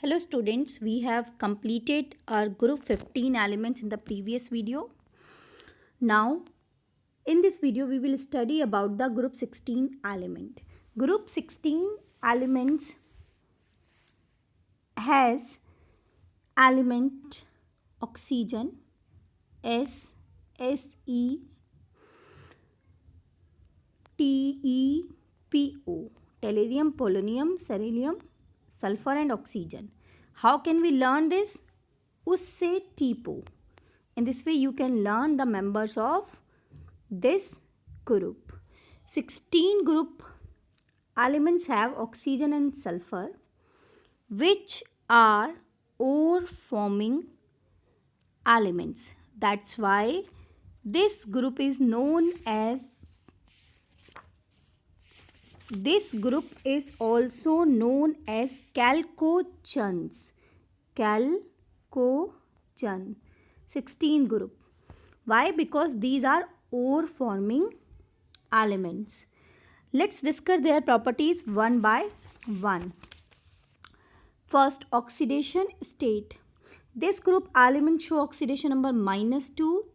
Hello students, we have completed our group 15 elements in the previous video. Now, in this video we will study about the group 16 element. Group 16 elements has element oxygen S, Se, TePO, tellurium, polonium, beryllium, sulfur and oxygen. How can we learn this? उससे TePO. In this way you can learn the members of this group. 16 group elements have oxygen and sulfur which are ore forming elements. That's why this group is also known as chalcogens. Chalcogen. 16 group. Why? Because these are ore forming elements. Let's discuss their properties one by one. First, oxidation state. This group elements show oxidation number -2,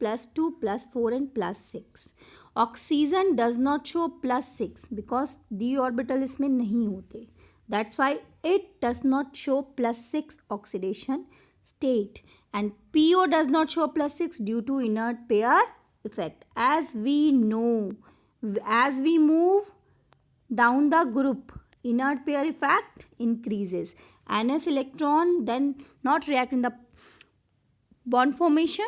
+2, +4 and +6. Oxygen does not show +6 because d orbital इसमें नहीं होते. That's why it does not show +6 oxidation state, and PO does not show +6 due to inert pair effect. As we know, as we move down the group, inert pair effect increases. NS electron then not react in the bond formation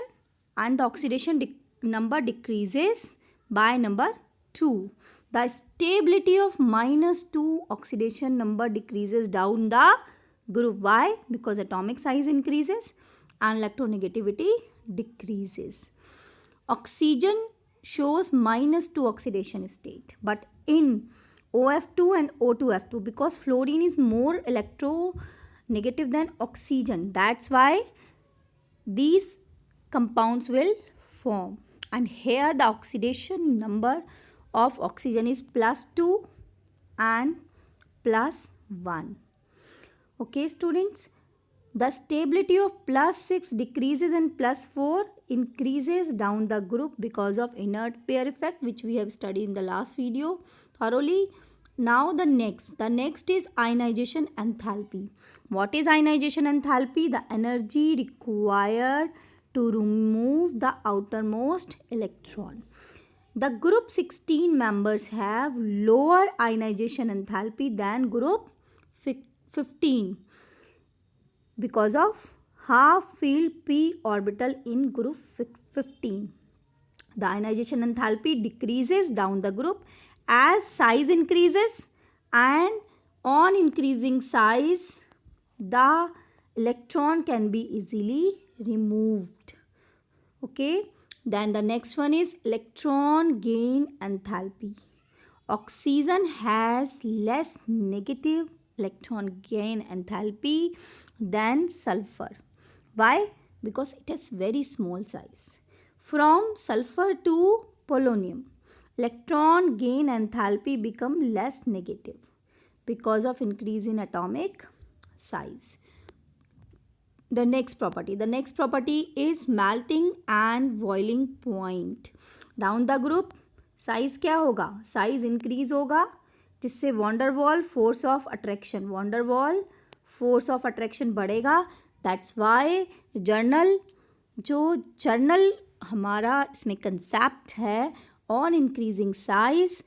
and the oxidation number decreases by number 2. The stability of -2 oxidation number decreases down the group. Why? Because atomic size increases and electronegativity decreases. Oxygen shows -2 oxidation state, but in OF2 and O2F2, because fluorine is more electronegative than oxygen, that's why these compounds will form. And here the oxidation number of oxygen is +2 and +1. Okay students, the stability of +6 decreases and +4 increases down the group because of inert pair effect, which we have studied in the last video thoroughly. Now the next is ionization enthalpy. What is ionization enthalpy? The energy required to remove the outermost electron. The group 16 members have lower ionization enthalpy than group 15 because of half-filled p orbital in group 15. The ionization enthalpy decreases down the group as size increases, and on increasing size the electron can be easily removed. Okay, then the next one is electron gain enthalpy. Oxygen has less negative electron gain enthalpy than sulfur. Why? Because it has very small size. From sulfur to polonium, electron gain enthalpy become less negative because of increase in atomic size. The next property is melting and boiling point. Down the group size क्या होगा? Size increase होगा जिससे van der Waals force of attraction बढ़ेगा. That's why journal हमारा इसमें concept है, on increasing size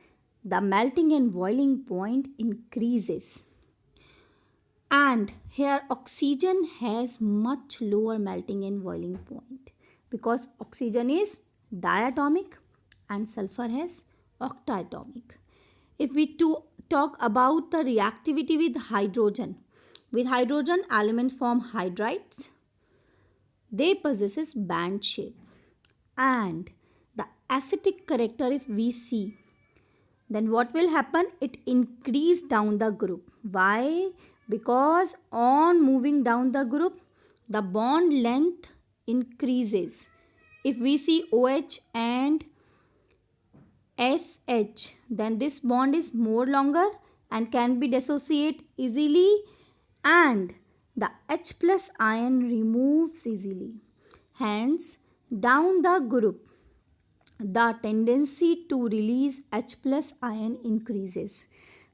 the melting and boiling point increases. And here oxygen has much lower melting and boiling point because oxygen is diatomic and sulfur has octatomic. If we talk about the reactivity with hydrogen elements form hydrides. They possesses band shape, and the acidic character if we see, then what will happen? It increase down the group. Why? Because on moving down the group, the bond length increases. If we see OH and SH, then this bond is more longer and can be dissociate easily, and The H plus ion removes easily. Hence, down the group, the tendency to release H plus ion increases.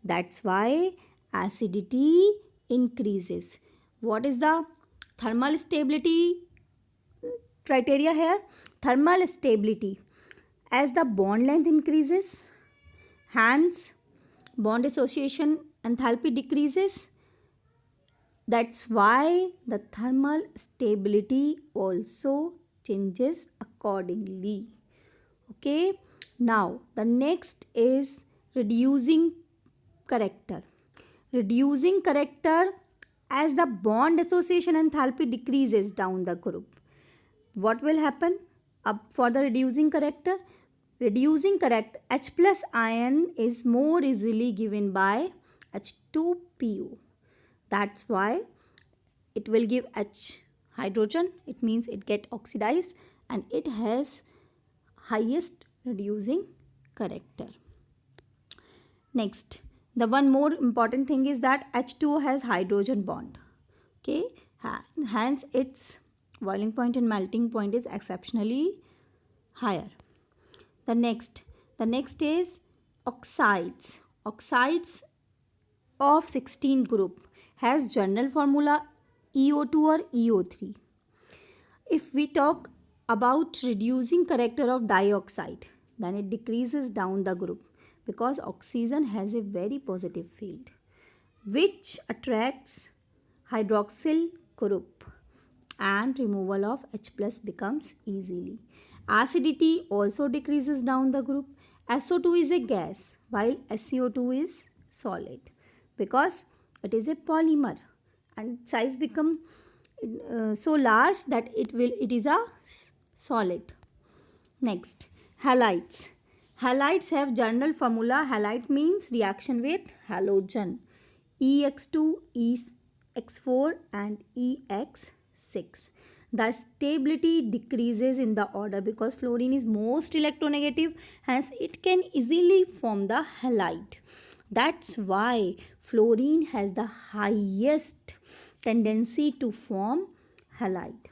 That's why acidity increases. What is the thermal stability criteria here? Thermal stability. As the bond length increases, hence bond association enthalpy decreases. That's why the thermal stability also changes accordingly. Okay, now the next is reducing character. Reducing character, as the bond association enthalpy decreases down the group, what will happen? Up for the reducing character, H plus ion is more easily given by H2PO. That's why it will give H hydrogen. It means it get oxidized and it has highest reducing character. Next, the one more important thing is that H2O has hydrogen bond. Okay, hence its boiling point and melting point is exceptionally higher. The next is oxides. Oxides of 16 group has general formula EO2 or EO3. If we talk about reducing character of dioxide, then it decreases down the group because oxygen has a very positive field which attracts hydroxyl group and removal of H plus becomes easily. Acidity also decreases down the group. SO2 is a gas while SiO2 is solid because it is a polymer and size become so large that it is a solid. Next, halides. Halides have general formula. Halide means reaction with halogen. EX2, EX4 and EX6. The stability decreases in the order because fluorine is most electronegative, hence it can easily form the halide. That's why fluorine has the highest tendency to form halide.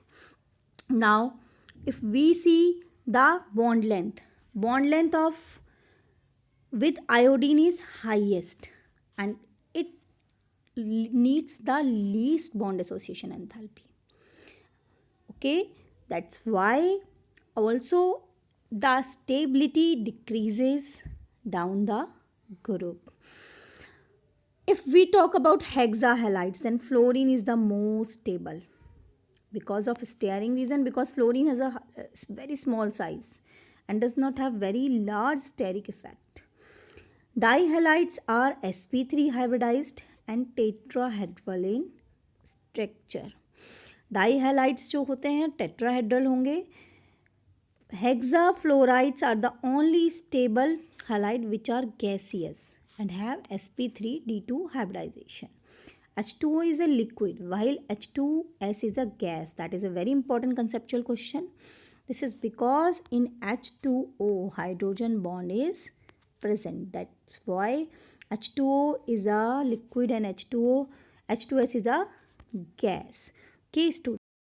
Now, if we see the bond length of with iodine is highest and it needs the least bond association enthalpy. Okay, that's why also the stability decreases down the group. If we talk about hexahalides, then fluorine is the most stable because of stirring reason, because fluorine has a very small size and does not have very large steric effect. Dihalides are sp3 hybridized and tetrahedral in structure. Dihalides जो होते हैं tetrahedral होंगे. Hexafluorides are the only stable halide which are gaseous and have sp3d2 hybridization. H2O is a liquid while H2S is a gas. That is a very important conceptual question. This is because in H2O hydrogen bond is present. That's why H2O is a liquid and H2S is a gas. Okay, students.